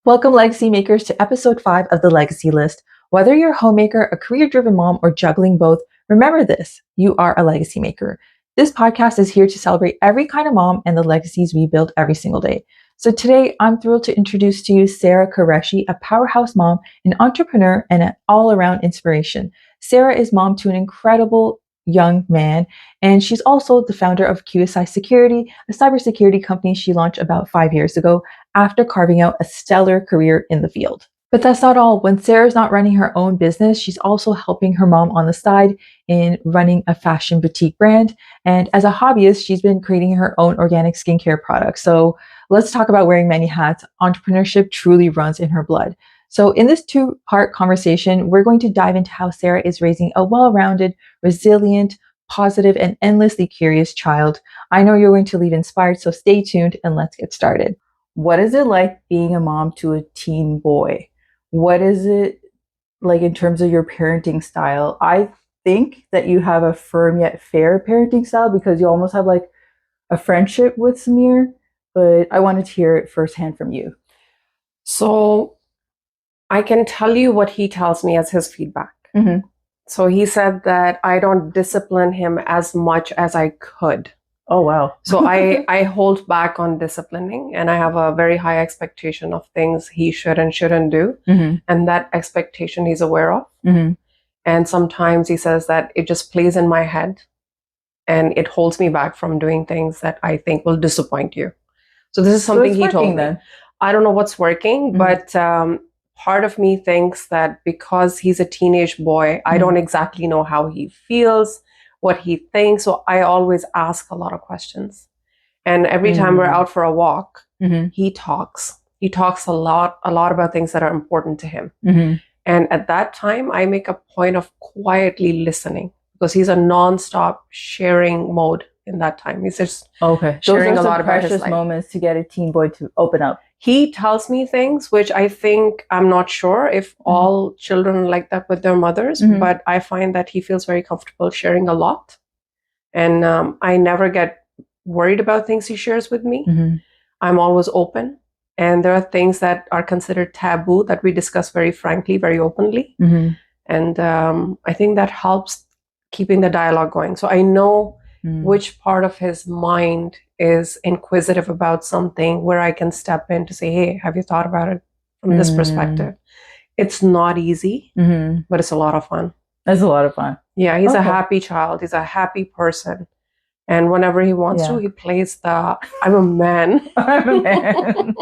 Welcome, Legacy Makers, to episode 5 of the Legacy List. Whether you're a homemaker, a career driven mom, or juggling both, remember this: you are a legacy maker. This podcast is here to celebrate every kind of mom and the legacies we build every single day. So today, I'm thrilled to introduce to you Sarah Qureshi, a powerhouse mom, an entrepreneur, and an all around inspiration. Sarah is mom to an incredible young man, and she's also the founder of QSI Security, a cybersecurity company she launched about 5 years ago after carving out a stellar career in the field. But that's not all. When Sarah's not running her own business, she's also helping her mom on the side in running a fashion boutique brand. And as a hobbyist, she's been creating her own organic skincare products. So let's talk about wearing many hats. Entrepreneurship truly runs in her blood. So in this two-part conversation, we're going to dive into how Sarah is raising a well-rounded, resilient, positive, and endlessly curious child. I know you're going to leave inspired, so stay tuned and let's get started. What is it like being a mom to a teen boy? What is it like in terms of your parenting style? I think that you have a firm yet fair parenting style because you almost have like a friendship with Samir, but I wanted to hear it firsthand from you. So I can tell you what he tells me as his feedback. Mm-hmm. So he said that I don't discipline him as much as I could. Oh, wow. So I hold back on disciplining, and I have a very high expectation of things he should and shouldn't do. Mm-hmm. And that expectation he's aware of. Mm-hmm. And sometimes he says that it just plays in my head and it holds me back from doing things that I think will disappoint you. So this is something he told me. Then. I don't know what's working, but part of me thinks that because he's a teenage boy, I don't exactly know how he feels, what he thinks. So I always ask a lot of questions. And every time we're out for a walk, he talks. He talks a lot about things that are important to him. And at that time, I make a point of quietly listening because he's a nonstop sharing mode in that time. He's just sharing a lot about his life. Precious moments to get a teen boy to open up. He tells me things which I think, I'm not sure if all children are like that with their mothers, but I find that he feels very comfortable sharing a lot. And I never get worried about things he shares with me. I'm always open. And there are things that are considered taboo that we discuss very frankly, very openly. And I think that helps keeping the dialogue going. So I know which part of his mind is inquisitive about something where I can step in to say, hey, have you thought about it from this perspective? It's not easy, but it's a lot of fun. That's a lot of fun. Yeah, he's a happy child. He's a happy person. And whenever he wants to, he plays the, I'm a man. I'm a man.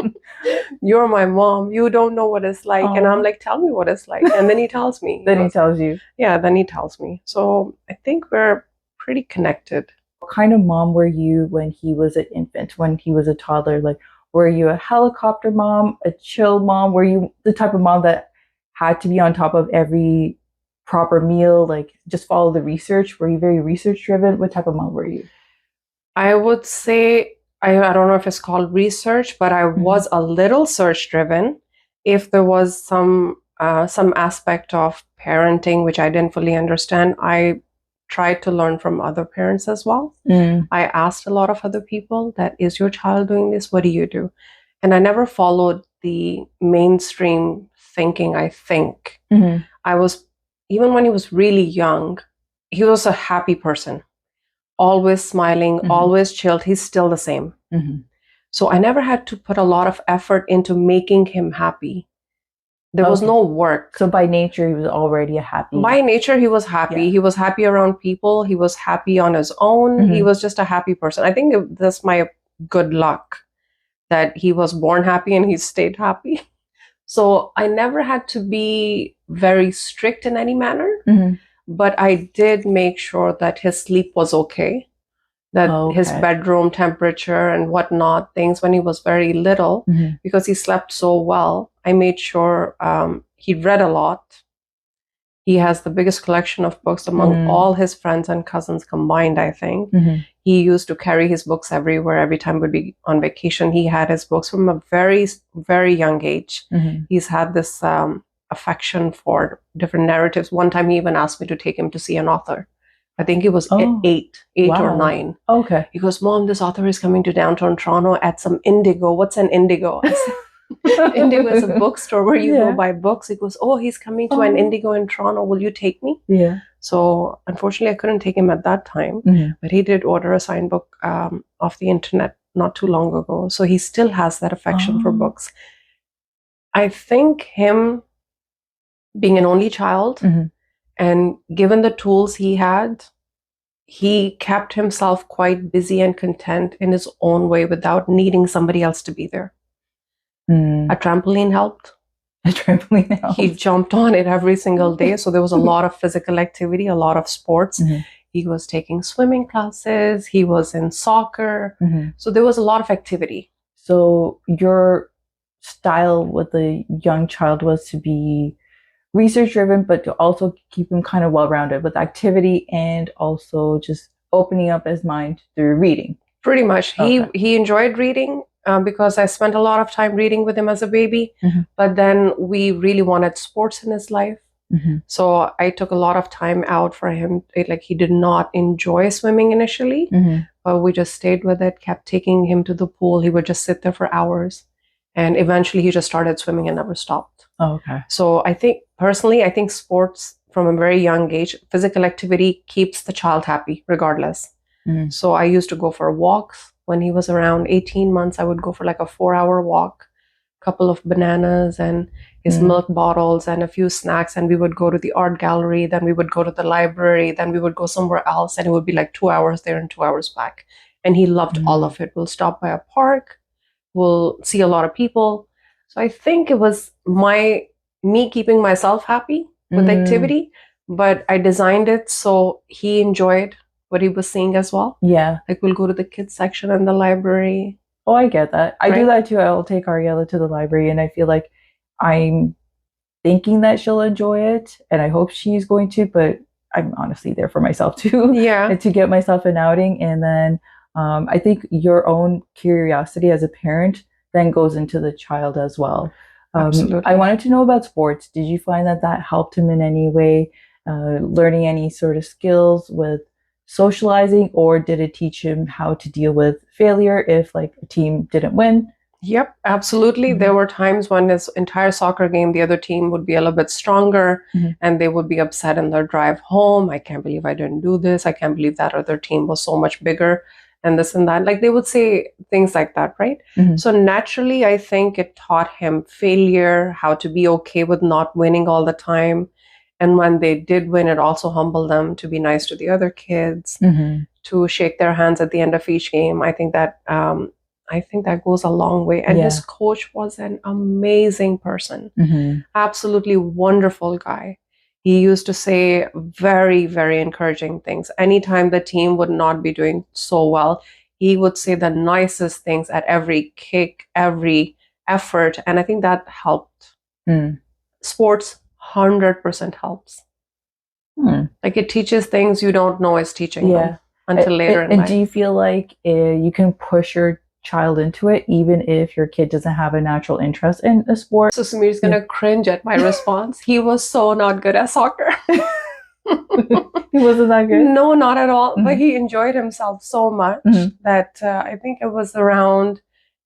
You're my mom. You don't know what it's like. And I'm like, tell me what it's like. And then he tells me. Then he tells you. Yeah, then he tells me. So I think we're pretty connected. What kind of mom were you when he was an infant, when he was a toddler? Like, were you a helicopter mom, a chill mom? Were you the type of mom that had to be on top of every proper meal, like just follow the research? Were you very research driven? What type of mom were you? I would say, I don't know if it's called research, but I was a little search driven. If there was some aspect of parenting which I didn't fully understand, I tried to learn from other parents as well. I asked a lot of other people that, is your child doing this? What do you do? And I never followed the mainstream thinking, I think. I was, even when he was really young, he was a happy person. Always smiling, always chilled. He's still the same. So I never had to put a lot of effort into making him happy. There was no work. So by nature, he was already a happy. By nature, he was happy. Yeah. He was happy around people. He was happy on his own. He was just a happy person. I think that's my good luck, that he was born happy and he stayed happy. So I never had to be very strict in any manner. But I did make sure that his sleep was okay, that his bedroom temperature and whatnot, things when he was very little, because he slept so well, I made sure he read a lot. He has the biggest collection of books among all his friends and cousins combined, I think. He used to carry his books everywhere. Every time we'd be on vacation, he had his books from a very, very young age. He's had this affection for different narratives. One time he even asked me to take him to see an author. I think he was eight or 9. Okay. He goes, Mom, this author is coming to downtown Toronto at some Indigo. What's an Indigo? I said, Indigo is a bookstore where you go buy books. It goes, oh, he's coming to an Indigo in Toronto. Will you take me? Yeah. So unfortunately, I couldn't take him at that time. But he did order a signed book off the internet not too long ago. So he still has that affection for books. I think him being an only child and given the tools he had, he kept himself quite busy and content in his own way without needing somebody else to be there. A trampoline helped. A trampoline helped. He jumped on it every single day. So there was a lot of physical activity, a lot of sports. He was taking swimming classes. He was in soccer. So there was a lot of activity. So your style with a young child was to be research driven, but to also keep him kind of well-rounded with activity and also just opening up his mind through reading. Pretty much. He enjoyed reading because I spent a lot of time reading with him as a baby. But then we really wanted sports in his life. So I took a lot of time out for him. He did not enjoy swimming initially, but we just stayed with it, kept taking him to the pool. He would just sit there for hours. And eventually he just started swimming and never stopped. Oh, okay. So I think sports from a very young age, physical activity keeps the child happy regardless. So I used to go for walks. When he was around 18 months, I would go for like a 4-hour walk, a couple of bananas and his milk bottles and a few snacks. And we would go to the art gallery. Then we would go to the library. Then we would go somewhere else. And it would be like 2 hours there and 2 hours back. And he loved all of it. We'll stop by a park. We'll see a lot of people. So I think it was me keeping myself happy with activity, but I designed it so he enjoyed what he was seeing as well. Yeah. Like we'll go to the kids section in the library. Oh, I get that. I do that too. I'll take Ariella to the library and I feel like I'm thinking that she'll enjoy it and I hope she's going to, but I'm honestly there for myself too. Yeah. To get myself an outing. And then I think your own curiosity as a parent then goes into the child as well. Absolutely. I wanted to know about sports. Did you find that helped him in any way, learning any sort of skills with socializing, or did it teach him how to deal with failure if like a team didn't win? Yep, absolutely. There were times when his entire soccer game, the other team would be a little bit stronger and they would be upset in their drive home. I can't believe I didn't do this. I can't believe that other team was so much bigger and this and that. Like they would say things like that, right? So naturally, I think it taught him failure, how to be okay with not winning all the time. And when they did win, it also humbled them to be nice to the other kids, to shake their hands at the end of each game. I think that goes a long way. And his coach was an amazing person, absolutely wonderful guy. He used to say very, very encouraging things. Anytime the team would not be doing so well, he would say the nicest things at every kick, every effort. And I think that helped. Sports 100% helps. Like it teaches things you don't know is teaching them until later in life. And do you feel like you can push your child into it even if your kid doesn't have a natural interest in a sport? So Samir's gonna cringe at my response. He was so not good at soccer. He wasn't that good? No, not at all. But he enjoyed himself so much that I think it was around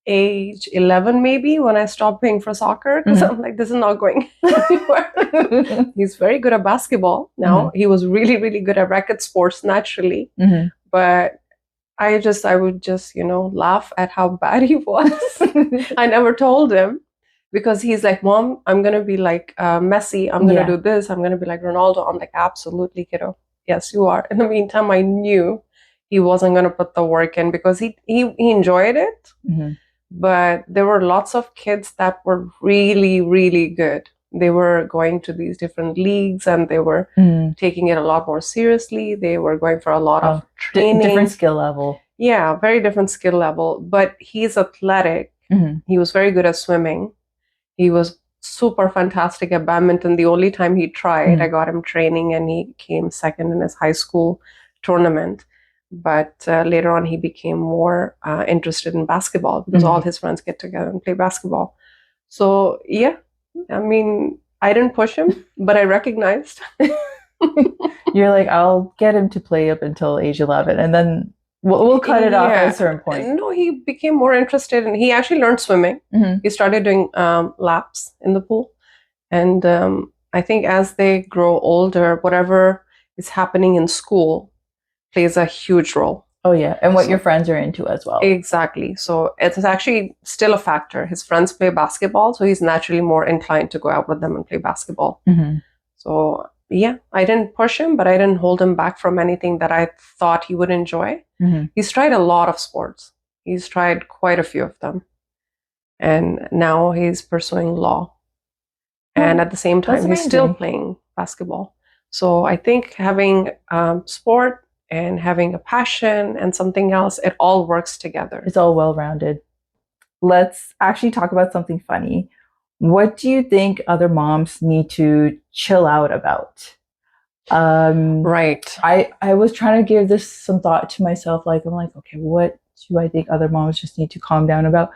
age 11 maybe when I stopped paying for soccer because I'm like, this is not going anywhere. He's very good at basketball now. He was really, really good at racket sports naturally. But I would just, laugh at how bad he was. I never told him because he's like, Mom, I'm going to be like Messi. I'm going to do this. I'm going to be like Ronaldo. I'm like, absolutely, kiddo. Yes, you are. In the meantime, I knew he wasn't going to put the work in because he enjoyed it. But there were lots of kids that were really, really good. They were going to these different leagues and they were taking it a lot more seriously. They were going for a lot of training. Different skill level. Yeah, very different skill level. But he's athletic. He was very good at swimming. He was super fantastic at badminton. The only time he tried, I got him training and he came second in his high school tournament. But later on, he became more interested in basketball because all his friends get together and play basketball. So, yeah, I mean, I didn't push him, but I recognized. You're like, I'll get him to play up until age 11. And then We'll cut it off at a certain point. No, he became more interested, and he actually learned swimming. He started doing laps in the pool. And I think as they grow older, whatever is happening in school plays a huge role. Oh, yeah. And what your friends are into as well. Exactly. So it's actually still a factor. His friends play basketball, so he's naturally more inclined to go out with them and play basketball. So, yeah, I didn't push him, but I didn't hold him back from anything that I thought he would enjoy. He's tried a lot of sports. He's tried quite a few of them. And now he's pursuing law. And at the same time, he's still playing basketball. So I think having sport and having a passion and something else, it all works together. It's all well-rounded. Let's actually talk about something funny. What do you think other moms need to chill out about? Right. I was trying to give this some thought to myself. I'm like, okay, what do I think other moms just need to calm down about?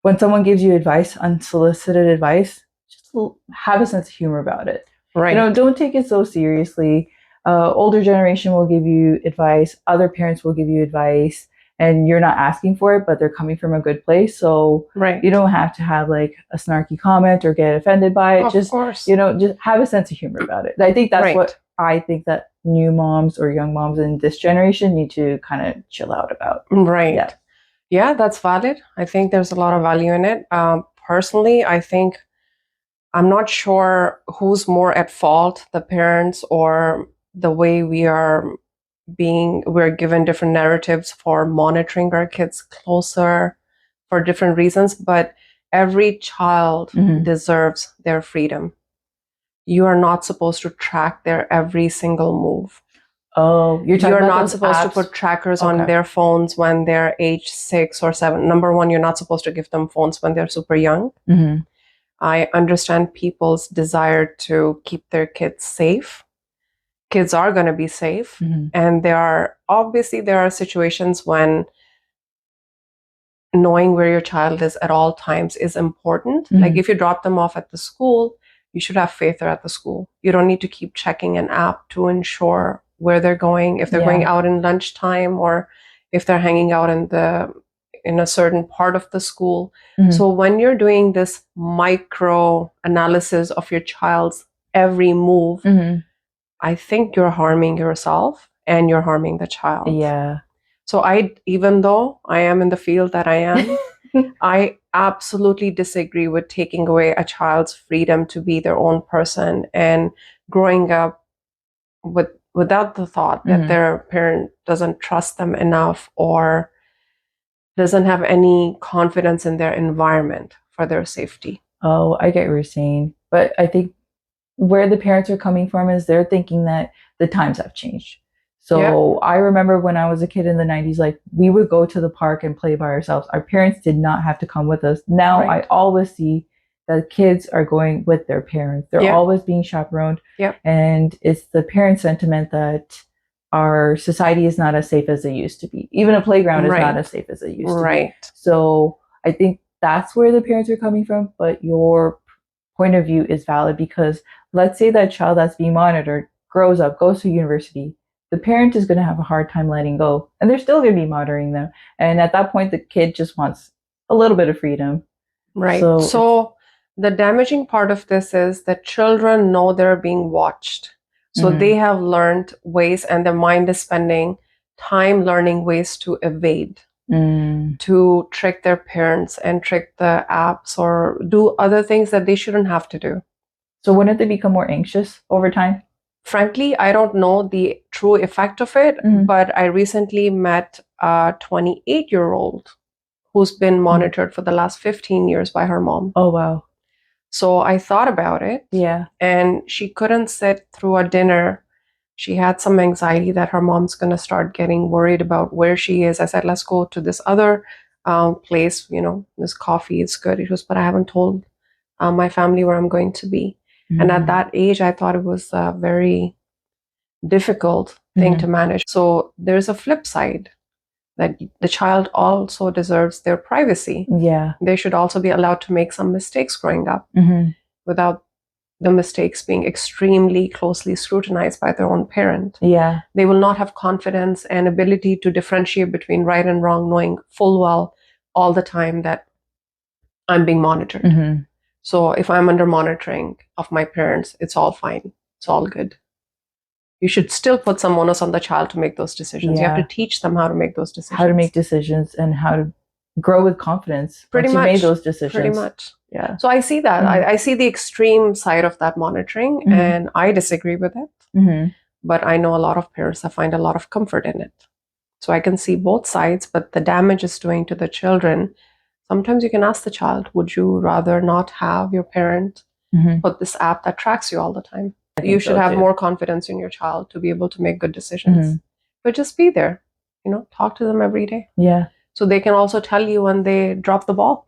When someone gives you advice, unsolicited advice, just have a sense of humor about it. Right. Don't take it so seriously. Older generation will give you advice. Other parents will give you advice, and you're not asking for it, but they're coming from a good place. So you don't have to have a snarky comment or get offended by it. Of course. Just have a sense of humor about it. I think that's what I think that new moms or young moms in this generation need to kind of chill out about. Right. Yeah, that's valid. I think there's a lot of value in it. Personally, I think I'm not sure who's more at fault, the parents or the way we're given different narratives for monitoring our kids closer for different reasons, but every child deserves their freedom. You are not supposed to track their every single move. Oh, you're not supposed to put trackers on their phones when they're age 6 or 7. Number one, you're not supposed to give them phones when they're super young. I understand people's desire to keep their kids safe. Kids are going to be safe. And there are situations when knowing where your child is at all times is important. Like if you drop them off at the school, you should have faith they're at the school. You don't need to keep checking an app to ensure where they're going, if they're going out in lunchtime or if they're hanging out in a certain part of the school. So when you're doing this micro analysis of your child's every move, I think you're harming yourself and you're harming the child. Yeah. So even though I am in the field that I am, I absolutely disagree with taking away a child's freedom to be their own person and growing up without the thought that their parent doesn't trust them enough or doesn't have any confidence in their environment for their safety. Oh, I get what you're saying. But I think where the parents are coming from is they're thinking that the times have changed. So I remember when I was a kid in the 90s, we would go to the park and play by ourselves. Our parents did not have to come with us. Now I always see that kids are going with their parents. They're always being chaperoned. And it's the parent sentiment that our society is not as safe as it used to be. Even a playground is not as safe as it used to be. So I think that's where the parents are coming from. But your point of view is valid because let's say that child that's being monitored grows up, goes to university. The parent is going to have a hard time letting go. And they're still going to be monitoring them. And at that point, the kid just wants a little bit of freedom. Right. So the damaging part of this is that children know they're being watched. So they have learned ways and their mind is spending time learning ways to evade, to trick their parents and trick the apps or do other things that they shouldn't have to do. So wouldn't they become more anxious over time? Frankly, I don't know the true effect of it, but I recently met a 28-year-old who's been monitored for the last 15 years by her mom. Oh, wow. So I thought about it. Yeah. And she couldn't sit through a dinner. She had some anxiety that her mom's going to start getting worried about where she is. I said, let's go to this other place. This coffee is good. It was, but I haven't told my family where I'm going to be. And at that age, I thought it was a very difficult thing to manage. So there's a flip side that the child also deserves their privacy. Yeah. They should also be allowed to make some mistakes growing up without the mistakes being extremely closely scrutinized by their own parent. Yeah. They will not have confidence and ability to differentiate between right and wrong, knowing full well all the time that I'm being monitored. Mm-hmm. So if I'm under monitoring of my parents, it's all fine. It's all good. You should still put some onus on the child to make those decisions. You have to teach them how to make those decisions. How to make decisions and how to grow with confidence. Pretty once much. You made those decisions. Pretty much. Yeah. So I see that. I see the extreme side of that monitoring, and I disagree with it. But I know a lot of parents that find a lot of comfort in it. So I can see both sides, but the damage it's doing to the children. Sometimes you can ask the child, would you rather not have your parent put this app that tracks you all the time? You should have more confidence in your child to be able to make good decisions. But just be there, talk to them every day. Yeah. So they can also tell you when they drop the ball.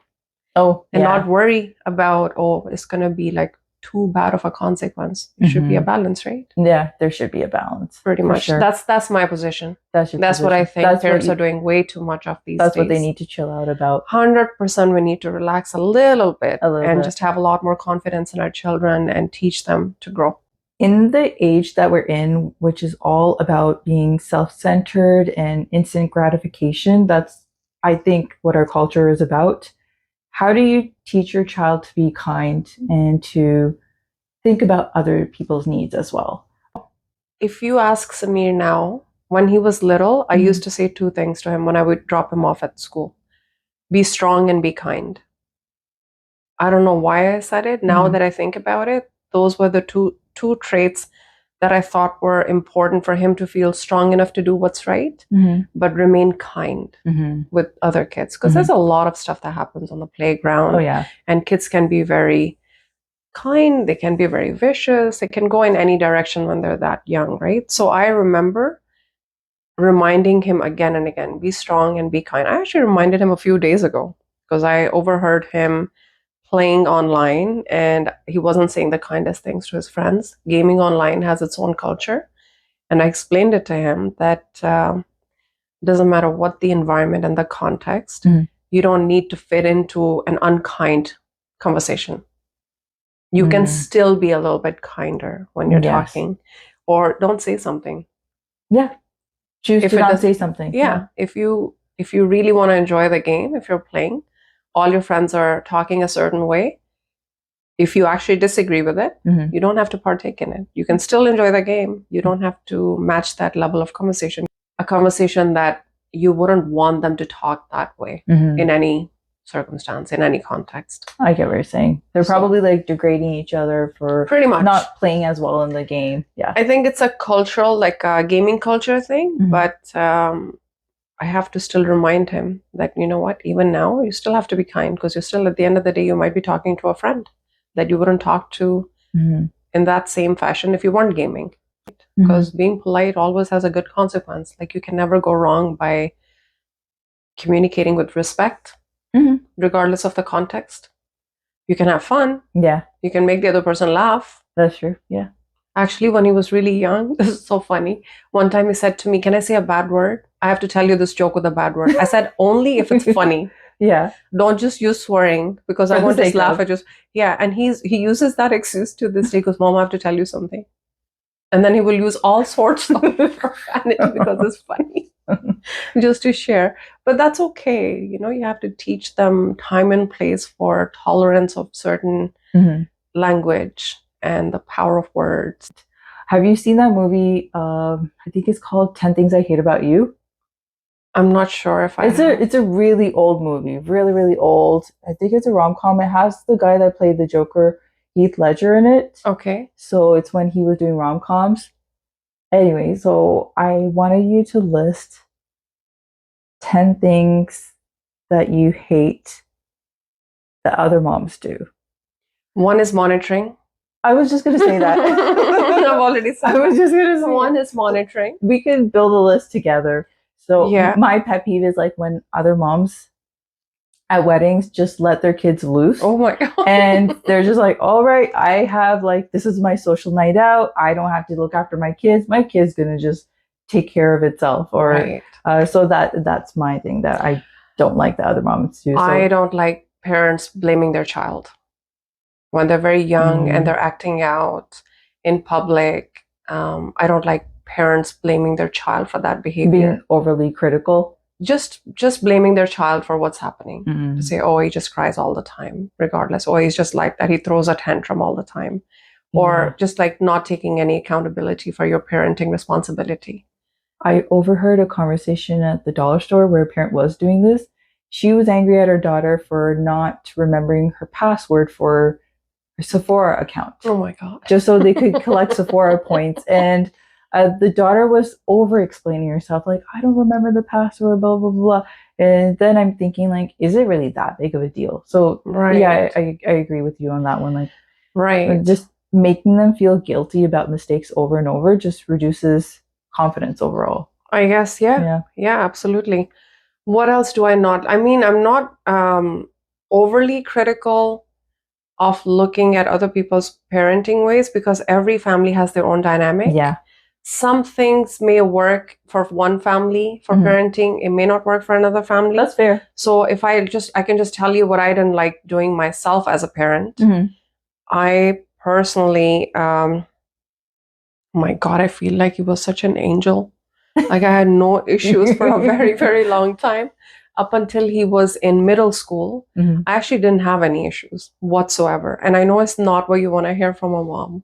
Oh, and not worry about, it's going to be like too bad of a consequence. There should be a balance, right? Yeah, there should be a balance. Pretty much. Sure. That's my position. That's what I think. Parents are doing way too much of these days. That's what they need to chill out about. 100% we need to relax a little bit and just have a lot more confidence in our children and teach them to grow. In the age that we're in, which is all about being self-centered and instant gratification, that's, I think, what our culture is about. How do you teach your child to be kind and to think about other people's needs as well? If you ask Samir now, when he was little, I used to say two things to him when I would drop him off at school. Be strong and be kind. I don't know why I said it. Now that I think about it, those were the two traits that I thought were important for him to feel strong enough to do what's right, but remain kind with other kids. Because there's a lot of stuff that happens on the playground. Oh, yeah. And kids can be very kind. They can be very vicious. They can go in any direction when they're that young, right? So I remember reminding him again and again, be strong and be kind. I actually reminded him a few days ago because I overheard him playing online and he wasn't saying the kindest things to his friends. Gaming online has its own culture. And I explained it to him that it doesn't matter what the environment and the context, you don't need to fit into an unkind conversation. You can still be a little bit kinder when you're talking, or don't say something. Yeah. Choose to not say something. Yeah. If you really want to enjoy the game, if you're playing, all your friends are talking a certain way. If you actually disagree with it, you don't have to partake in it. You can still enjoy the game. You don't have to match that level of conversation. A conversation that you wouldn't want them to talk that way in any circumstance, in any context. I get what you're saying. They're probably like degrading each other for pretty much not playing as well in the game. Yeah. I think it's a cultural, like a gaming culture thing, but I have to still remind him that, you know what, even now, you still have to be kind because you're still, at the end of the day, you might be talking to a friend that you wouldn't talk to in that same fashion if you weren't gaming. Because being polite always has a good consequence. Like you can never go wrong by communicating with respect, regardless of the context. You can have fun. Yeah. You can make the other person laugh. That's true. Yeah. Actually, when he was really young, this is so funny. One time he said to me, "Can I say a bad word? I have to tell you this joke with a bad word." I said, "Only if it's funny." Yeah. Don't just use swearing because I won't just laugh at just, and he uses that excuse to this day because, "Mom, I have to tell you something." And then he will use all sorts of profanity because it's funny just to share. But that's okay. You have to teach them time and place for tolerance of certain language and the power of words. Have you seen that movie? I think it's called 10 Things I Hate About You. I'm not sure if It's a really old movie, really, really old. I think it's a rom-com. It has the guy that played the Joker, Heath Ledger, in it. Okay. So it's when he was doing rom-coms. Anyway, so I wanted you to list 10 things that you hate that other moms do. One is monitoring. I was just going to say that. I've already said I was just going to say one is monitoring. We can build a list together. So my pet peeve is like when other moms at weddings just let their kids loose. Oh my God. And they're just like, all right, I have this is my social night out. I don't have to look after my kids. My kid's going to just take care of itself. Or right. So that's my thing that I don't like the other moms do. So. I don't like parents blaming their child when they're very young and they're acting out in public. I don't like parents blaming their child for that behavior. Being overly critical. Just blaming their child for what's happening. To say, oh, he just cries all the time, regardless. Or he's just like that. He throws a tantrum all the time. Or just like not taking any accountability for your parenting responsibility. I overheard a conversation at the dollar store where a parent was doing this. She was angry at her daughter for not remembering her password for her Sephora account. Oh my God. Just so they could collect Sephora points. And the daughter was over-explaining herself, like, I don't remember the password, blah, blah, blah. And then I'm thinking, like, is it really that big of a deal? So, yeah, I agree with you on that one. Like, just making them feel guilty about mistakes over and over just reduces confidence overall. I guess, yeah, absolutely. What else do I not? I mean, I'm not overly critical of looking at other people's parenting ways because every family has their own dynamic. Yeah. Some things may work for one family for parenting. It may not work for another family. That's fair. So if I can just tell you what I didn't like doing myself as a parent. I personally, oh my God, I feel like he was such an angel. Like I had no issues for a very, very long time. Up until he was in middle school, I actually didn't have any issues whatsoever. And I know it's not what you want to hear from a mom.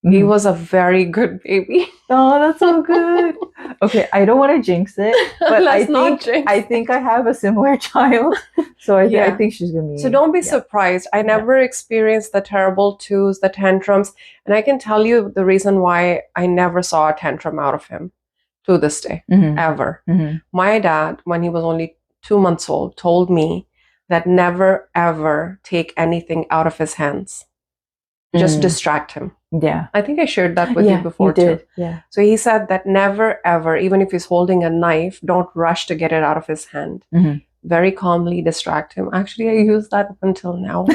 He was a very good baby. Oh, that's so good. Okay, I don't want to jinx it, but I think I have a similar child. So I think she's going to be... So don't be surprised. I never experienced the terrible twos, the tantrums. And I can tell you the reason why I never saw a tantrum out of him to this day, ever. My dad, when he was only 2 months old, told me that never, ever take anything out of his hands. Just distract him. Yeah. I think I shared that with you before too. Yeah. So he said that never, ever, even if he's holding a knife, don't rush to get it out of his hand. Very calmly distract him. Actually, I use that up until now.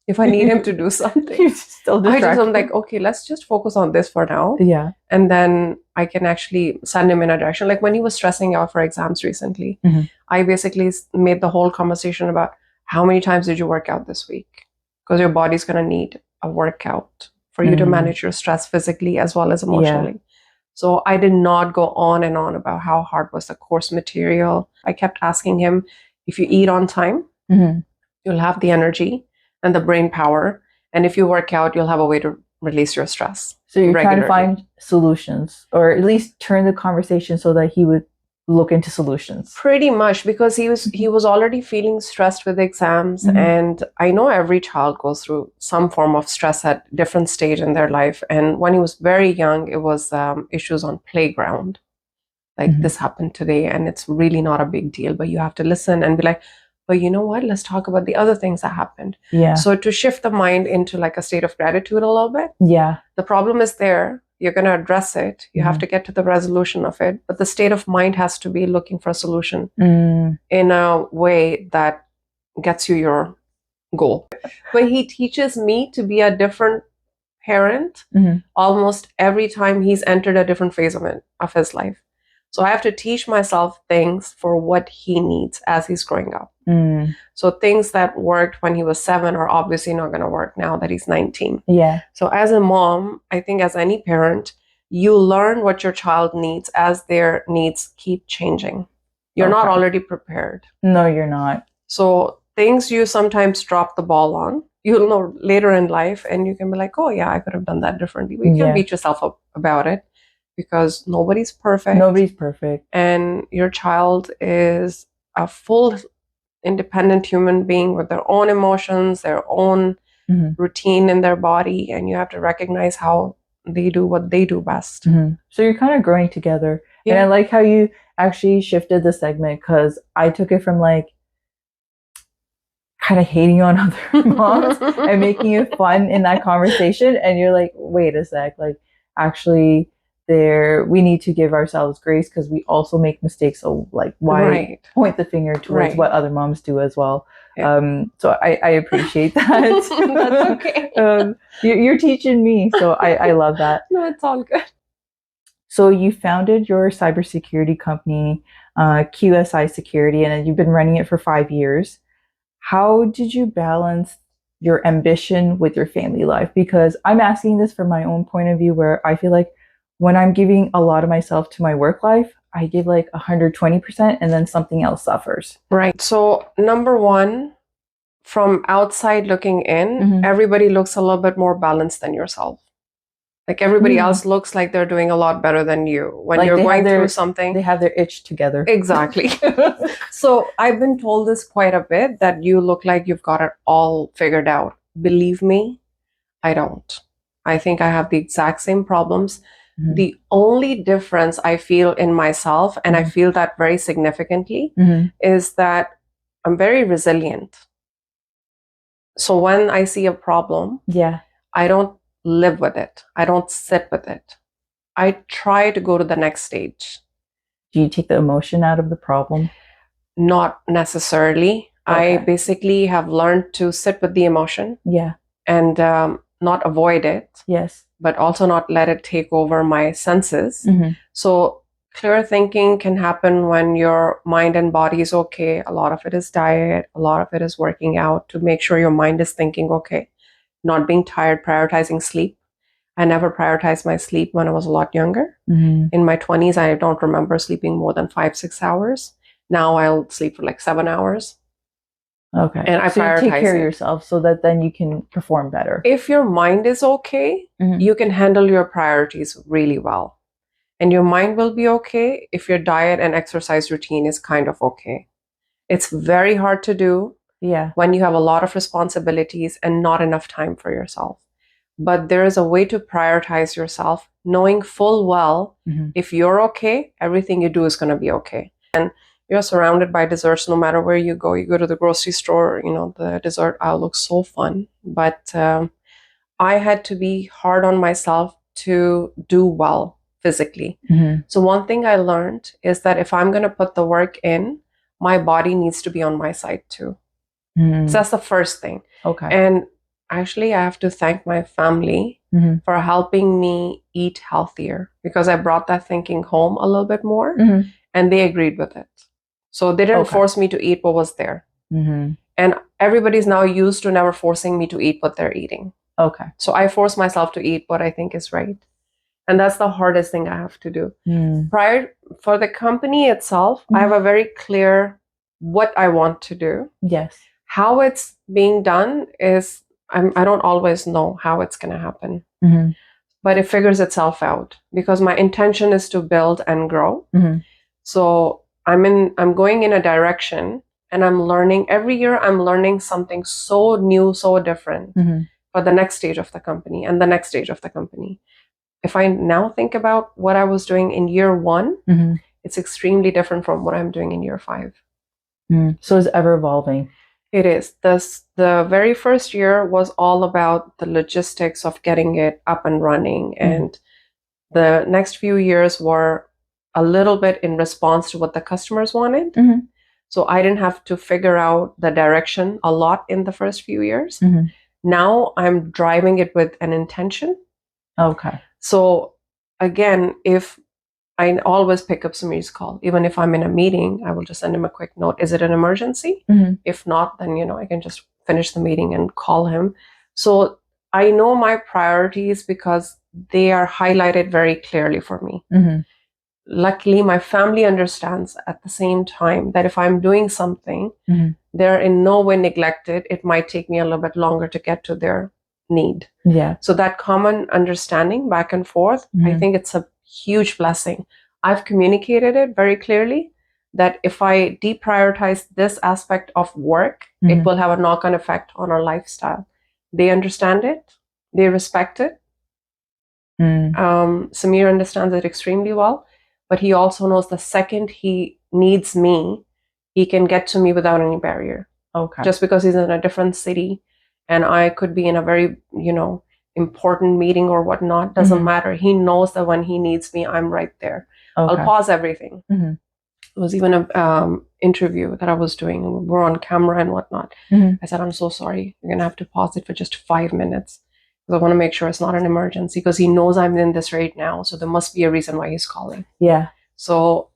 If I need him to do something, you still distract I'm like, okay, let's just focus on this for now. Yeah. And then I can actually send him in a direction. Like when he was stressing out for exams recently, I basically made the whole conversation about how many times did you work out this week? Because your body's going to need a workout for you to manage your stress physically as well as emotionally. So I did not go on and on about how hard was the course material. I kept asking him, if you eat on time, you'll have the energy and the brain power. And if you work out, you'll have a way to release your stress. So you're trying to find solutions, or at least turn the conversation so that he would look into solutions. Pretty much, because he was already feeling stressed with exams. And I know every child goes through some form of stress at different stage in their life. And when he was very young, it was issues on playground. Like this happened today and it's really not a big deal, but you have to listen and be like, but you know what? Let's talk about the other things that happened. Yeah. So to shift the mind into like a state of gratitude a little bit. Yeah. The problem is there. You're going to address it. You have to get to the resolution of it. But the state of mind has to be looking for a solution in a way that gets you your goal. But he teaches me to be a different parent almost every time he's entered a different phase of his life. So I have to teach myself things for what he needs as he's growing up. So things that worked when he was 7 are obviously not going to work now that he's 19. Yeah. So as a mom, I think as any parent, you learn what your child needs as their needs keep changing. You're not already prepared. No, you're not. So things you sometimes drop the ball on, you'll know later in life and you can be like, oh yeah, I could have done that differently. But you can beat yourself up about it because nobody's perfect. Nobody's perfect. And your child is a full independent human being with their own emotions, their own routine in their body, and you have to recognize how they do what they do best. So you're kind of growing together. And I like how you actually shifted the segment, because I took it from like kind of hating on other moms and making it fun in that conversation. And you're like, wait a sec, like actually we need to give ourselves grace because we also make mistakes. So like why point the finger towards what other moms do as well? So I appreciate that. That's okay. You're teaching me, so I love that. No, it's all good. So you founded your cybersecurity company, QSI Security, and you've been running it for 5 years. How did you balance your ambition with your family life? Because I'm asking this from my own point of view, where I feel like when I'm giving a lot of myself to my work life, I give like 120% and then something else suffers. Right. So, number one, from outside looking in, everybody looks a little bit more balanced than yourself. Like everybody else looks like they're doing a lot better than you. When Like you're going through something, they have their itch together. Exactly. So I've been told this quite a bit, that you look like you've got it all figured out. Believe me, I don't. I think I have the exact same problems. The only difference I feel in myself, and I feel that very significantly, is that I'm very resilient. So when I see a problem, I don't live with it. I don't sit with it. I try to go to the next stage. Do you take the emotion out of the problem? Not necessarily. Okay. I basically have learned to sit with the emotion. And not avoid it. But also not let it take over my senses. So clear thinking can happen when your mind and body is okay. A lot of it is diet. A lot of it is working out to make sure your mind is thinking okay. Not being tired, prioritizing sleep. I never prioritized my sleep when I was a lot younger. In my 20s, I don't remember sleeping more than 5-6 hours. Now I'll sleep for like 7 hours. Okay. And I prioritize you take care of yourself so that then you can perform better. If your mind is okay, you can handle your priorities really well. And your mind will be okay if your diet and exercise routine is kind of okay. It's very hard to do when you have a lot of responsibilities and not enough time for yourself. But there is a way to prioritize yourself, knowing full well if you're okay, everything you do is going to be okay. And you're surrounded by desserts no matter where you go. You go to the grocery store, the dessert aisle looks so fun. But I had to be hard on myself to do well physically. So one thing I learned is that if I'm going to put the work in, my body needs to be on my side too. So that's the first thing. Okay. And actually, I have to thank my family for helping me eat healthier, because I brought that thinking home a little bit more and they agreed with it. So they didn't force me to eat what was there. And everybody's now used to never forcing me to eat what they're eating. Okay. So I force myself to eat what I think is right. And that's the hardest thing I have to do. For the company itself, I have a very clear what I want to do. How it's being done is, I don't always know how it's going to happen. But it figures itself out, because my intention is to build and grow. So I'm going in a direction, and I'm learning every year. I'm learning something so new, so different for the next stage of the company and the next stage of the company. If I now think about what I was doing in year 1, it's extremely different from what I'm doing in year 5. So it's ever evolving. It is. The very first year was all about the logistics of getting it up and running. And the next few years were a little bit in response to what the customers wanted. So I didn't have to figure out the direction a lot in the first few years. Now I'm driving it with an intention. Okay. So again, if I always pick up Samir's call, even if I'm in a meeting, I will just send him a quick note. Is it an emergency? If not, then, I can just finish the meeting and call him. So I know my priorities because they are highlighted very clearly for me. Luckily, my family understands at the same time that if I'm doing something, they're in no way neglected. It might take me a little bit longer to get to their need. So that common understanding back and forth, I think it's a huge blessing. I've communicated it very clearly that if I deprioritize this aspect of work, it will have a knock-on effect on our lifestyle. They understand it. They respect it. Samir understands it extremely well, but he also knows the second he needs me, he can get to me without any barrier. Okay. Just because he's in a different city and I could be in a very, important meeting or whatnot, doesn't matter. He knows that when he needs me, I'm right there. Okay. I'll pause everything. It was even an interview that I was doing. We're on camera and whatnot. I said, I'm so sorry. You're going to have to pause it for just 5 minutes. Because I want to make sure it's not an emergency, because he knows I'm in this right now. So there must be a reason why he's calling. So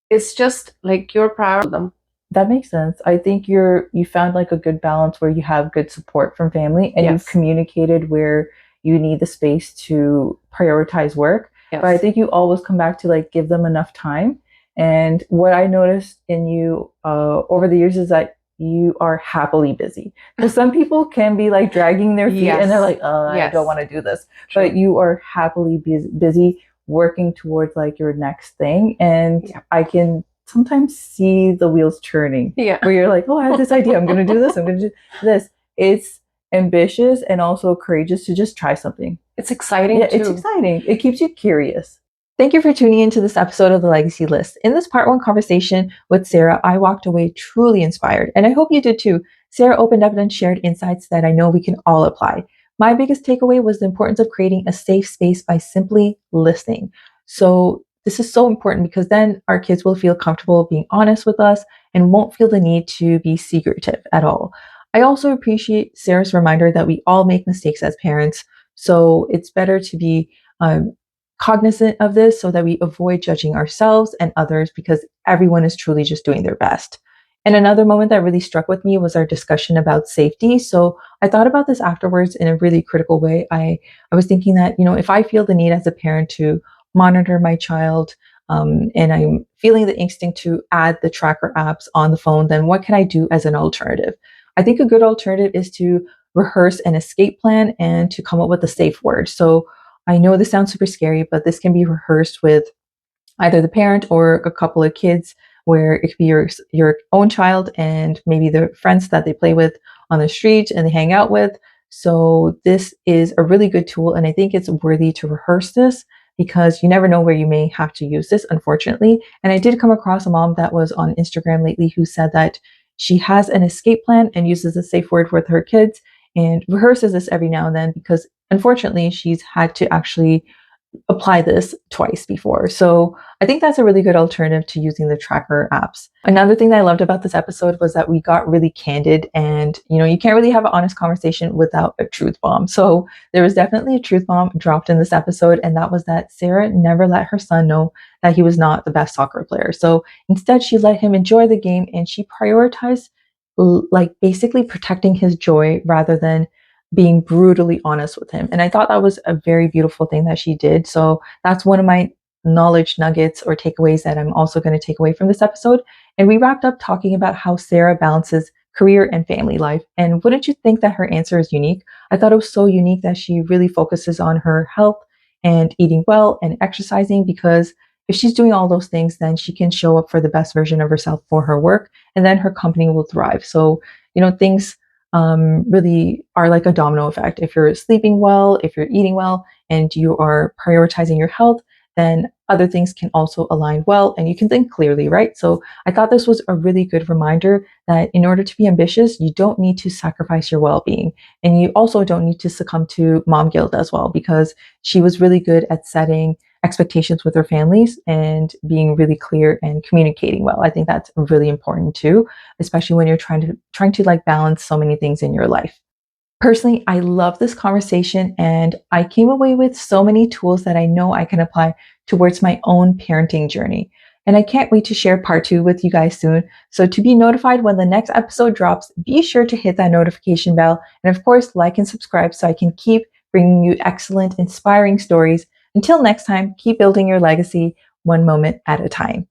it's just like you're proud of them. That makes sense. I think you found like a good balance where you have good support from family and you've Yes. communicated where you need the space to prioritize work. Yes. But I think you always come back to like give them enough time. And what I noticed in you over the years is that you are happily busy. Because some people can be like dragging their feet and they're like, oh, I don't want to do this. True. But you are happily busy working towards like your next thing. And I can sometimes see the wheels turning. Yeah. Where you're like, oh, I have this idea. I'm going to do this. I'm going to do this. It's ambitious and also courageous to just try something. It's exciting too. It's exciting. It keeps you curious. Thank you for tuning into this episode of the Legacy List. In this part 1 conversation with Sarah, I walked away truly inspired, and I hope you did too. Sarah opened up and shared insights that I know we can all apply. My biggest takeaway was the importance of creating a safe space by simply listening. So this is so important because then our kids will feel comfortable being honest with us and won't feel the need to be secretive at all. I also appreciate Sarah's reminder that we all make mistakes as parents, so it's better to be cognizant of this so that we avoid judging ourselves and others because everyone is truly just doing their best. And another moment that really struck with me was our discussion about safety. So I thought about this afterwards in a really critical way. I was thinking that, if I feel the need as a parent to monitor my child, and I'm feeling the instinct to add the tracker apps on the phone, then what can I do as an alternative? I think a good alternative is to rehearse an escape plan and to come up with a safe word. So I know this sounds super scary, but this can be rehearsed with either the parent or a couple of kids, where it could be your own child and maybe the friends that they play with on the street and they hang out with. So this is a really good tool, and I think it's worthy to rehearse this because you never know where you may have to use this, unfortunately. And I did come across a mom that was on Instagram lately who said that she has an escape plan and uses a safe word with her kids and rehearses this every now and then because unfortunately she's had to actually apply this twice before. So I think that's a really good alternative to using the tracker apps. Another thing that I loved about this episode was that we got really candid, and you can't really have an honest conversation without a truth bomb. So there was definitely a truth bomb dropped in this episode, and that was that Sarah never let her son know that he was not the best soccer player. So instead she let him enjoy the game, and she prioritized like basically protecting his joy rather than being brutally honest with him. And I thought that was a very beautiful thing that she did. So that's one of my knowledge nuggets or takeaways that I'm also going to take away from this episode. And we wrapped up talking about how Sarah balances career and family life. And wouldn't you think that her answer is unique? I thought it was so unique that she really focuses on her health and eating well and exercising, because if she's doing all those things, then she can show up for the best version of herself for her work, and then her company will thrive. So, things really are like a domino effect. If you're sleeping well, if you're eating well, and you are prioritizing your health, then other things can also align well and you can think clearly, right? So I thought this was a really good reminder that in order to be ambitious, you don't need to sacrifice your well being. And you also don't need to succumb to mom guilt as well, because she was really good at setting expectations with her families and being really clear and communicating well. I think that's really important too, especially when you're trying to like balance so many things in your life. Personally, I love this conversation, and I came away with so many tools that I know I can apply towards my own parenting journey. And I can't wait to share part 2 with you guys soon. So to be notified when the next episode drops, be sure to hit that notification bell. And of course, like and subscribe so I can keep bringing you excellent, inspiring stories. Until next time, keep building your legacy one moment at a time.